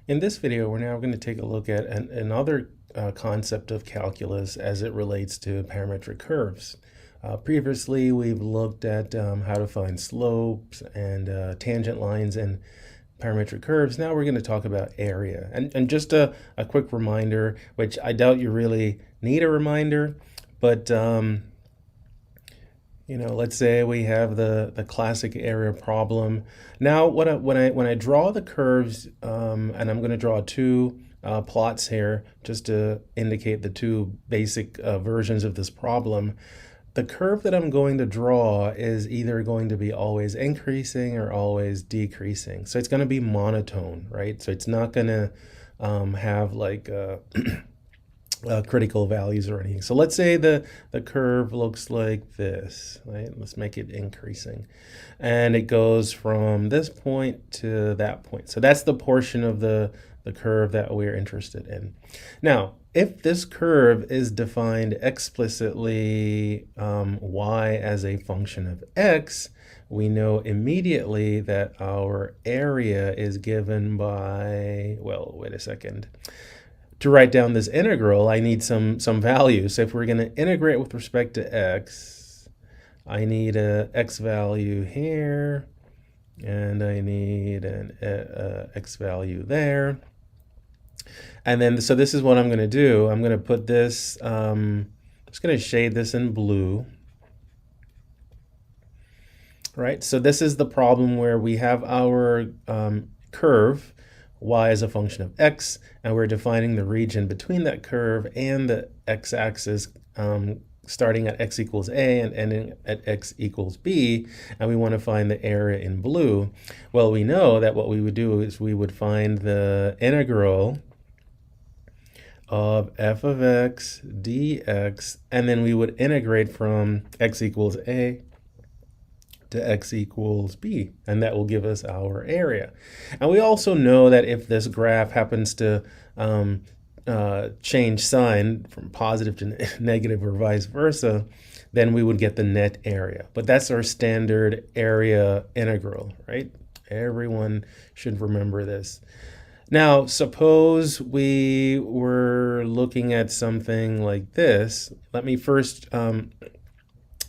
In this video, we're now going to take a look at another concept of calculus as it relates to parametric curves. Previously, we've looked at how to find slopes and tangent lines in parametric curves. Now we're going to talk about area. And just a quick reminder, which I doubt you really need a reminder, but let's say we have the classic area problem. Now, when I draw the curves, and I'm going to draw two plots here just to indicate the two basic versions of this problem. The curve that I'm going to draw is either going to be always increasing or always decreasing. So it's going to be monotone, right? So it's not going to have like critical values or anything. So let's say the curve looks like this, right? Let's make it increasing. And it goes from this point to that point. So that's the portion of the curve that we're interested in. Now, if this curve is defined explicitly y as a function of x, we know immediately that our area is given by, well, wait a second. To write down this integral, I need some values. So if we're going to integrate with respect to x, I need a x value here, and I need an x value there. And then, so this is what I'm going to do. I'm going to put this, just going to shade this in blue. Right, so this is the problem where we have our curve, y as a function of x, and we're defining the region between that curve and the x-axis starting at x equals a and ending at x equals b, and we want to find the area in blue. Well, we know that what we would do is we would find the integral of f of x dx, and then we would integrate from x equals a to x equals b, and that will give us our area. And we also know that if this graph happens to change sign from positive to negative or vice versa, then we would get the net area. But that's our standard area integral, right? Everyone should remember this. Now, suppose we were looking at something like this. Let me first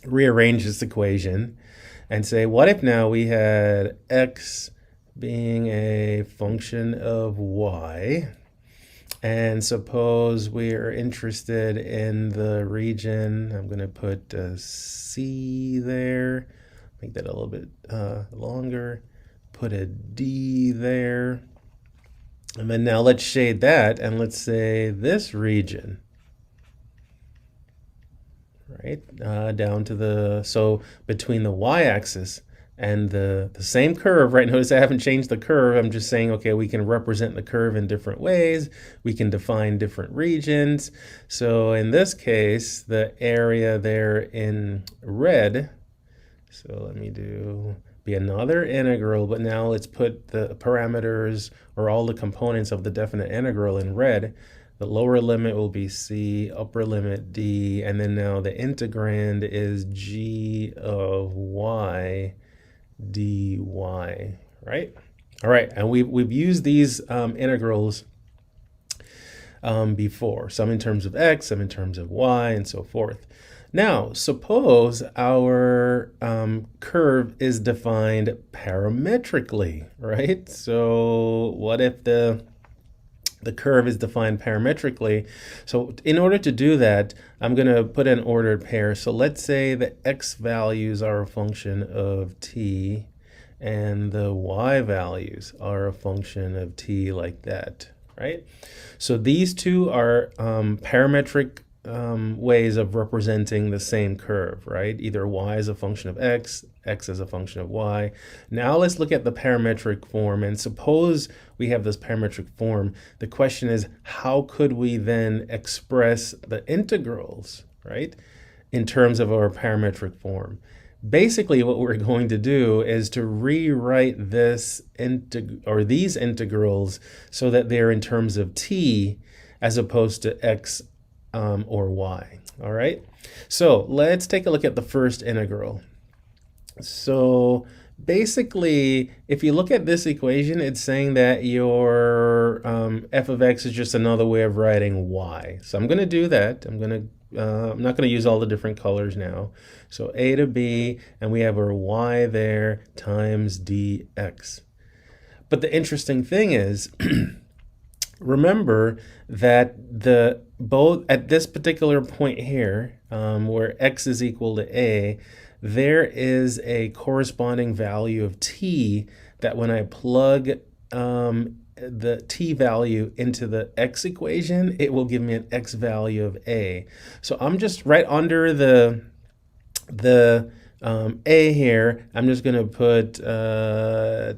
rearrange this equation and say, what if now we had x being a function of y, and suppose we are interested in the region, I'm going to put C there, make that a little bit longer, put a D there, and then now let's shade that, and let's say this region, right, down to the, so between the y-axis and the same curve, right? Notice I haven't changed the curve. I'm just saying, okay, we can represent the curve in different ways. We can define different regions. So in this case, the area there in red, so let me be another integral, but now let's put the parameters or all the components of the definite integral in red. The lower limit will be c, upper limit d, and then now the integrand is g of y dy, right? All right, and we've used these integrals before, some in terms of x, some in terms of y, and so forth. Now, suppose our curve is defined parametrically, right? So what if the curve is defined parametrically? So in order to do that, I'm going to put an ordered pair. So let's say the x values are a function of t and the y values are a function of t, like that, right? So these two are parametric ways of representing the same curve, right? Either y as a function of x, x as a function of y. Now let's look at the parametric form, and suppose we have this parametric form. The question is, how could we then express the integrals, right, in terms of our parametric form? Basically, what we're going to do is to rewrite this these integrals so that they're in terms of t as opposed to x or y. All right, so let's take a look at the first integral. So Basically, if you look at this equation, it's saying that your f of x is just another way of writing y. So I'm going to do that. I'm not going to use all the different colors now. So a to b, and we have our y there times dx. But the interesting thing is, remember that both at this particular point here, where x is equal to a, there is a corresponding value of t that when I plug the t value into the x equation, it will give me an x value of a. So I'm just right under the a here, I'm just going to put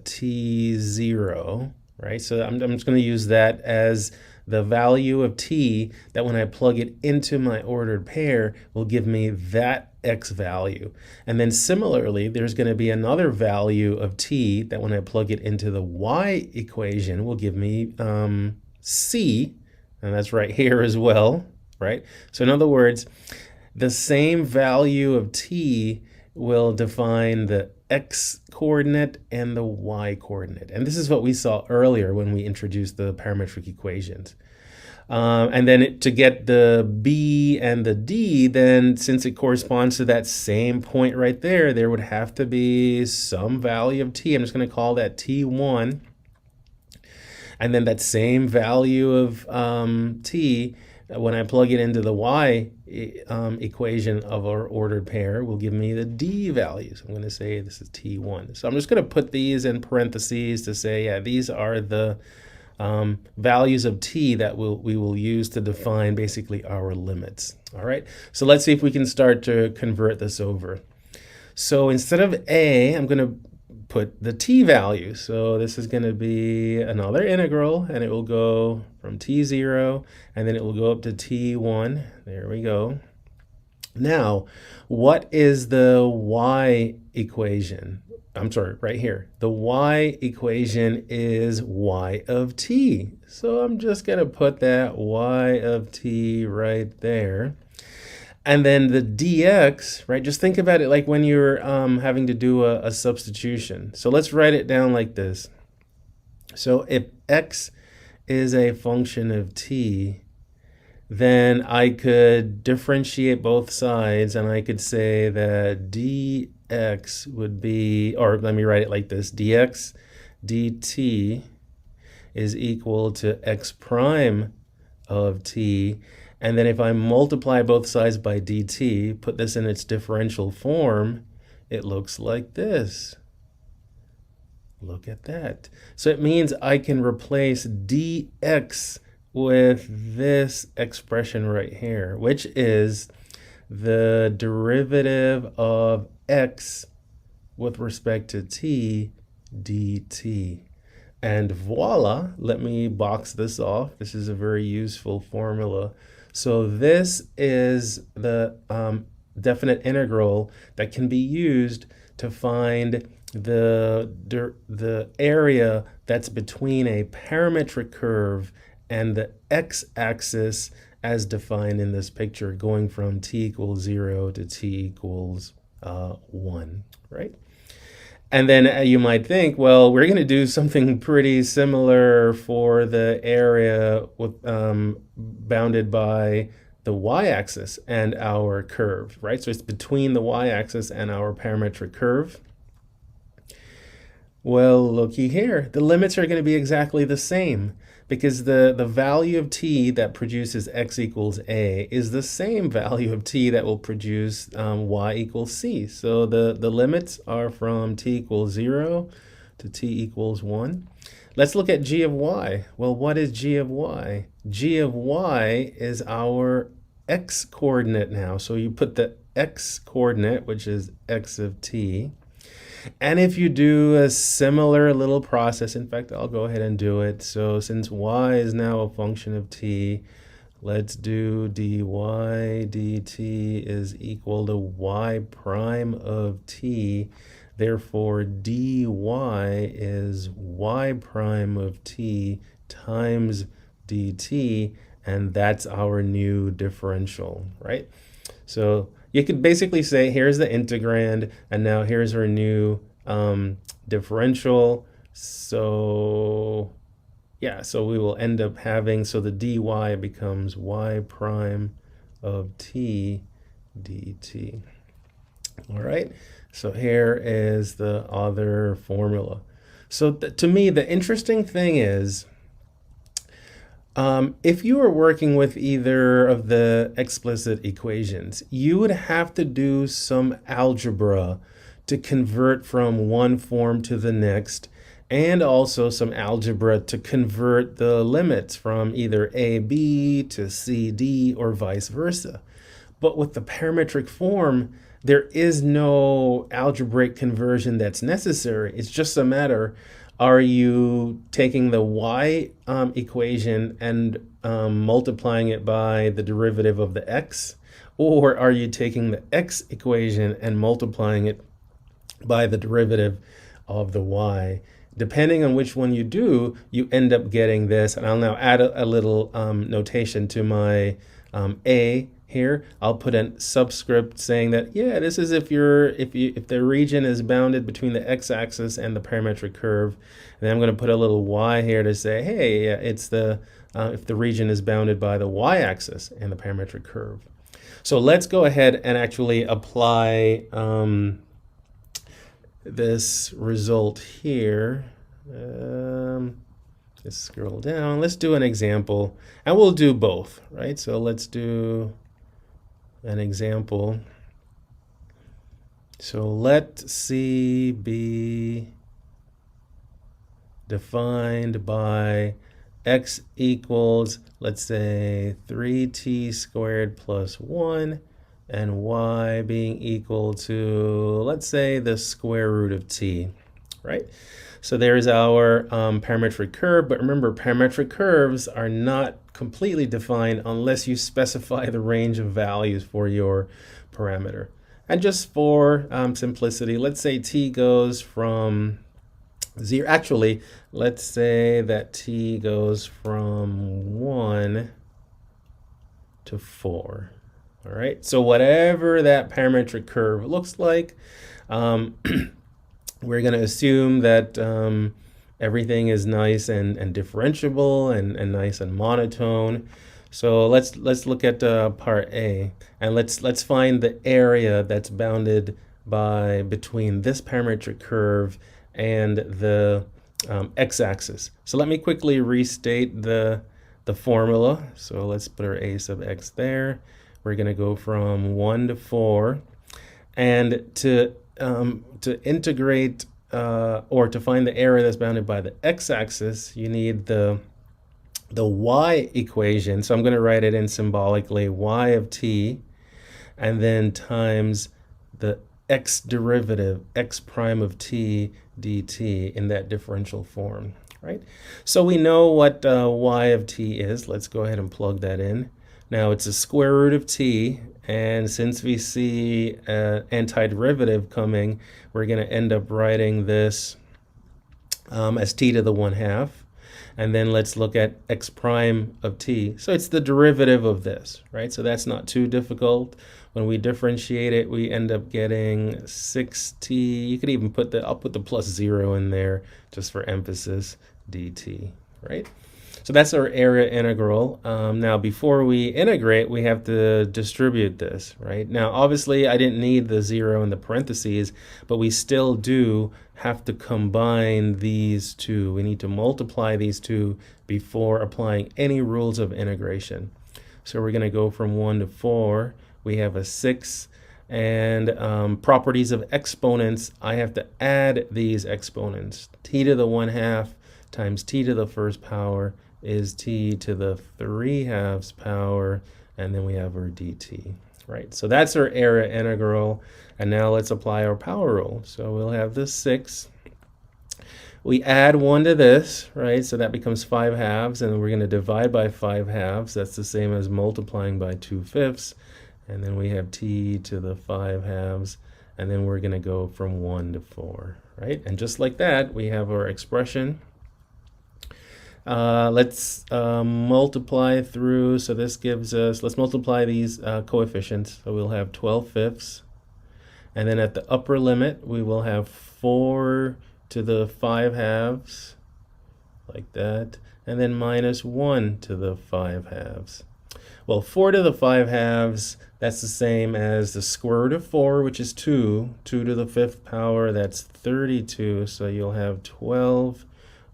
t0, right? So I'm just going to use that as the value of t that when I plug it into my ordered pair will give me that x value. And then similarly, there's going to be another value of t that when I plug it into the y equation will give me c, and that's right here as well, right? So in other words, the same value of t will define the x coordinate and the y coordinate. And this is what we saw earlier when we introduced the parametric equations. And then to get the b and the d, then since it corresponds to that same point right there, there would have to be some value of t. I'm just going to call that t1. And then that same value of t, when I plug it into the y equation of our ordered pair, will give me the d values. I'm going to say this is t1. So I'm just going to put these in parentheses to say, yeah, these are the values of t that we will use to define basically our limits. All right, so let's see if we can start to convert this over. So instead of a, I'm going to put the t value. So this is going to be another integral, and it will go from t0, and then it will go up to t1. There we go. Now, what is the y equation? I'm sorry, right here. The y equation is y of t. So I'm just going to put that y of t right there. And then the dx, right? Just think about it like when you're having to do a substitution. So let's write it down like this. So if x is a function of t, then I could differentiate both sides, and I could say that dx would be, or let me write it like this, dx dt is equal to x prime of t. And then if I multiply both sides by dt, put this in its differential form, it looks like this. Look at that. So it means I can replace dx with this expression right here, which is the derivative of x with respect to t dt. And voila, let me box this off. This is a very useful formula. So this is the definite integral that can be used to find the area that's between a parametric curve and the x-axis as defined in this picture, going from t equals 0 to t equals 1, right? And then you might think, well, we're going to do something pretty similar for the area with, bounded by the y-axis and our curve, right? So it's between the y-axis and our parametric curve. Well, looky here. The limits are going to be exactly the same because the value of t that produces x equals a is the same value of t that will produce y equals c. So the limits are from t equals 0 to t equals 1. Let's look at g of y. Well, what is g of y? G of y is our x coordinate now. So you put the x coordinate, which is x of t. And if you do a similar little process, in fact, I'll go ahead and do it. So since y is now a function of t, let's do dy dt is equal to y prime of t. Therefore, dy is y prime of t times dt, and that's our new differential, right? So you could basically say, here's the integrand, and now here's our new differential. So yeah, so we will end up having, so the dy becomes y prime of t dt. All right, so here is the other formula. So to me, the interesting thing is, if you were working with either of the explicit equations, you would have to do some algebra to convert from one form to the next, and also some algebra to convert the limits from either AB to CD or vice versa. But with the parametric form, there is no algebraic conversion that's necessary. It's just a matter, are you taking the y equation and multiplying it by the derivative of the x? Or are you taking the x equation and multiplying it by the derivative of the y? Depending on which one you do, you end up getting this. And I'll now add a little notation to my a here. I'll put a subscript saying that, yeah, this is if the region is bounded between the x-axis and the parametric curve. And then I'm going to put a little y here to say, hey, it's the if the region is bounded by the y-axis and the parametric curve. So let's go ahead and actually apply this result here. Let's scroll down. Let's do an example, and we'll do both, right? So let's do an example. So let C be defined by x equals, let's say, 3t squared plus 1, and y being equal to, let's say, the square root of t, right? So there's our parametric curve, but remember, parametric curves are not completely defined unless you specify the range of values for your parameter. And just for simplicity, let's say t goes from 0. Actually, let's say that t goes from 1 to 4. All right, so whatever that parametric curve looks like, we're going to assume that everything is nice and differentiable and nice and monotone. So let's look at part A, and let's find the area that's bounded by between this parametric curve and the x-axis. So let me quickly restate the formula. So let's put our a sub x there. We're going to go from 1 to 4, and to integrate or to find the area that's bounded by the x-axis, you need the y equation. So I'm going to write it in symbolically, y of t, and then times the x derivative, x prime of t dt in that differential form, right? So we know what y of t is. Let's go ahead and plug that in. Now it's a square root of t, and since we see an antiderivative coming, we're going to end up writing this as t to the 1/2. And then let's look at x prime of t. So it's the derivative of this, right? So that's not too difficult. When we differentiate it, we end up getting 6t. You could even I'll put the plus 0 in there just for emphasis, dt, right? So that's our area integral. Now, before we integrate, we have to distribute this, right? Now, obviously, I didn't need the 0 in the parentheses, but we still do have to combine these two. We need to multiply these two before applying any rules of integration. So we're going to go from 1 to 4. We have a 6. And properties of exponents, I have to add these exponents. T to the 1/2 times t to the first power is t to the 3/2 power, and then we have our dt, right? So that's our area integral, and now let's apply our power rule. So we'll have this 6. We add 1 to this, right? So that becomes 5/2, and then we're going to divide by 5/2. That's the same as multiplying by 2/5, and then we have t to the 5/2, and then we're going to go from 1 to 4, right? And just like that, we have our expression. Let's multiply through, so this gives us, let's multiply these coefficients. So we'll have 12/5, And then at the upper limit, we will have 4 to the 5 halves, like that. And then minus 1 to the 5 halves. Well, 4 to the 5 halves, that's the same as the square root of 4, which is 2. 2 to the 5th power, that's 32. So you'll have 12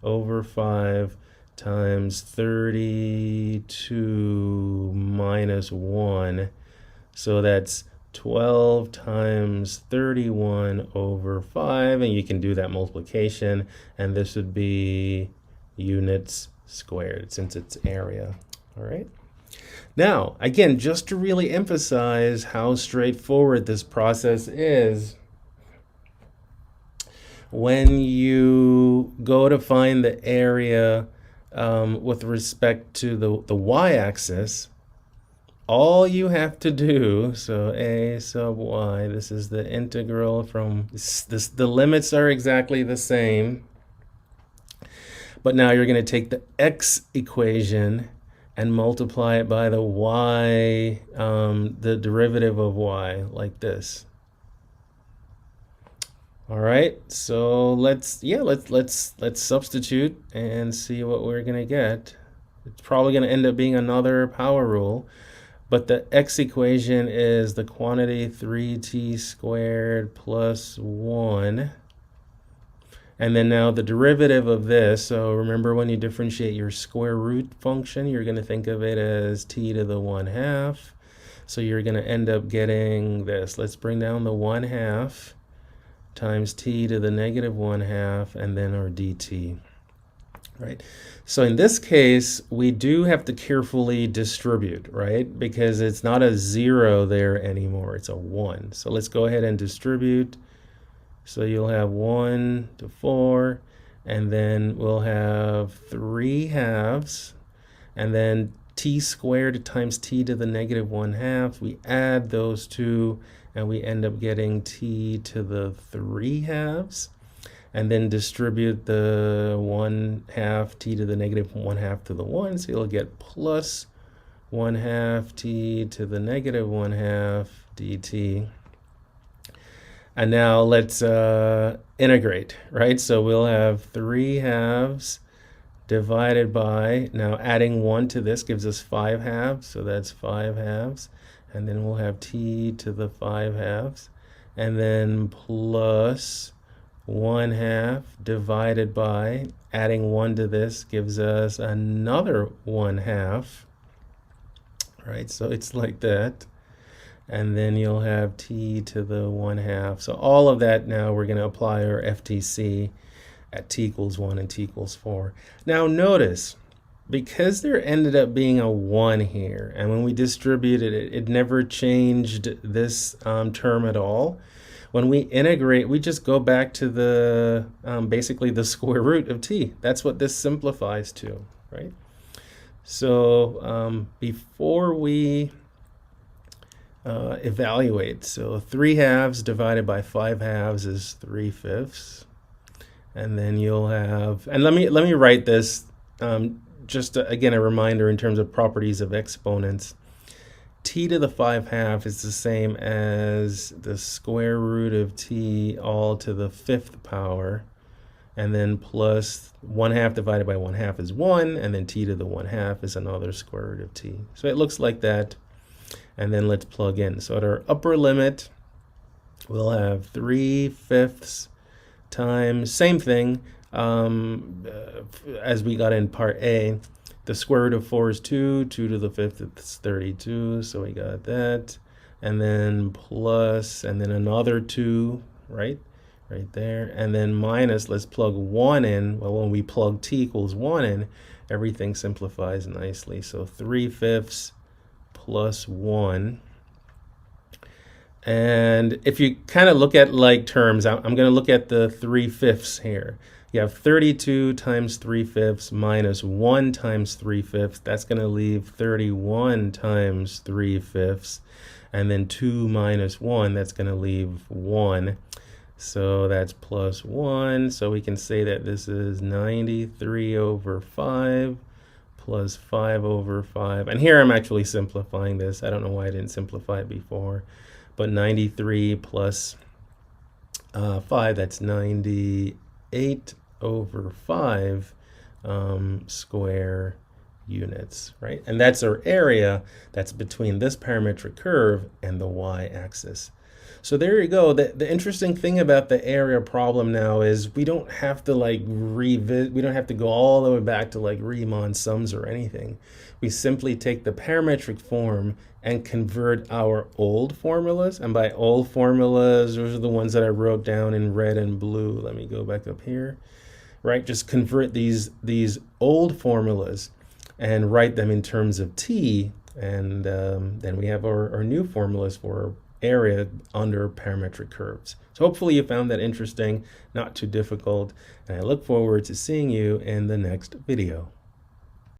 over 5 times 32 minus 1. So that's 12 times 31 over 5. And you can do that multiplication. And this would be units squared since it's area. All right. Now, again, just to really emphasize how straightforward this process is, when you go to find the area with respect to the y-axis, all you have to do, so a sub y, this is the integral from, the limits are exactly the same, but now you're going to take the x equation and multiply it by the y, the derivative of y, like this. All right, so let's substitute and see what we're gonna get. It's probably gonna end up being another power rule, but the x equation is the quantity 3t squared plus 1. And then now the derivative of this, so remember when you differentiate your square root function, you're going to think of it as t to the 1/2. So you're going to end up getting this. Let's bring down the 1/2 times t to the negative 1/2 and then our dt. Right? So in this case, we do have to carefully distribute, right? Because it's not a 0 there anymore, it's a 1. So let's go ahead and distribute. So you'll have 1 to 4, and then we'll have 3 halves, and then t squared times t to the negative 1/2. We add those two, and we end up getting t to the 3 halves, and then distribute the 1/2 t to the negative 1/2 to the 1, so you'll get plus 1/2 t to the negative 1/2 dt. And now let's integrate, right? So we'll have 3 halves divided by, now adding 1 to this gives us 5 halves, so that's 5 halves. And then we'll have t to the 5 halves. And then plus 1/2 divided by, adding 1 to this gives us another 1/2, right? So it's like that. And then you'll have t to the 1/2. So all of that now we're going to apply our FTC at t equals 1 and t equals 4. Now notice, because there ended up being a 1 here, and when we distributed it, it never changed this term at all. When we integrate, we just go back to the basically the square root of t. That's what this simplifies to, right? So before we evaluate, so 3 halves divided by 5 halves is 3/5, and then you'll have, and let me write this just again a reminder in terms of properties of exponents. T to the 5/2 is the same as the square root of t all to the 5th power, and then plus 1/2 divided by 1/2 is 1, and then t to the 1/2 is another square root of t. So it looks like that. And then let's plug in. So at our upper limit, we'll have 3/5 times, same thing as we got in part A. The square root of 4 is 2. 2 to the 5th is 32. So we got that. And then plus, and then another 2, right? Right there. And then minus, let's plug 1 in. Well, when we plug t equals 1 in, everything simplifies nicely. So 3/5 plus 1. And if you kind of look at like terms, I'm going to look at the 3/5 here. You have 32 times 3/5 minus 1 times 3/5. That's going to leave 31 times 3/5. And then 2 minus 1, that's going to leave 1. So that's plus 1. So we can say that this is 93 over 5. Plus 5 over 5. And here I'm actually simplifying this. I don't know why I didn't simplify it before. But 93 plus 5, that's 98 over 5 square units, right? And that's our area that's between this parametric curve and the y-axis. So there you go. The interesting thing about the area problem now is we don't have to like revisit, we don't have to go all the way back to like Riemann sums or anything. We simply take the parametric form and convert our old formulas. And by old formulas, those are the ones that I wrote down in red and blue. Let me go back up here, right? Just convert these old formulas and write them in terms of t, and then we have our new formulas for area under parametric curves. So hopefully you found that interesting, not too difficult, and I look forward to seeing you in the next video.